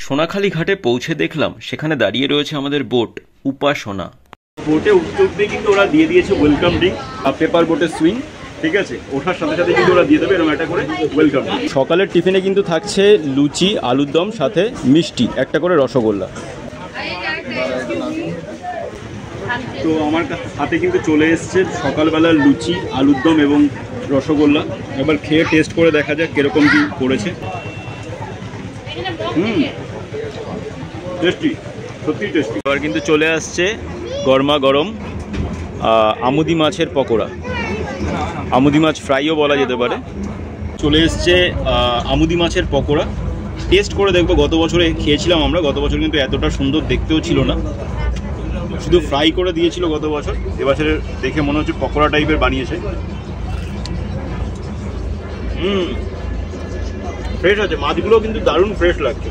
সোনাখালি ঘাটে পৌঁছে দেখলাম সেখানে দাঁড়িয়ে রয়েছে আমাদের বোট উপাসনা। বোটে উঠতে উঠতে কিন্তু ওরা দিয়ে দিয়েছে ওয়েলকাম ড্রিঙ্ক আর পেপার বোটের সুইং, ঠিক আছে? ওঠার সাথে সাথে কিন্তু ওরা দিয়ে দেবে এরকম একটা করে ওয়েলকাম ড্রিঙ্ক। সকালের টিফিনে কিন্তু থাকছে লুচি, আলুর দম, সাথে মিষ্টি, একটা করে রসগোল্লা। তো আমার হাতে কিন্তু চলে এসছে সকালবেলার লুচি, আলুর দম এবং রসগোল্লা। এবার খেয়ে টেস্ট করে দেখা যাক কিরকম কি করেছে। টেস্টি, সত্যি টেস্টি। এবার কিন্তু চলে আসছে গরমা গরম আমুদি মাছের পকোড়া, আমুদি মাছ ফ্রাইও বলা যেতে পারে। চলে এসছে আমুদি মাছের পকোড়া, টেস্ট করে দেখবো। গত বছরে খেয়েছিলাম আমরা, গত বছর কিন্তু এতটা সুন্দর দেখতেও ছিল না, শুধু ফ্রাই করে দিয়েছিল গত বছর। এবছরে দেখে মনে হচ্ছে পকোড়া টাইপের বানিয়েছে। ফ্রেশ আছে, মাছগুলো কিন্তু দারুণ ফ্রেশ লাগছে।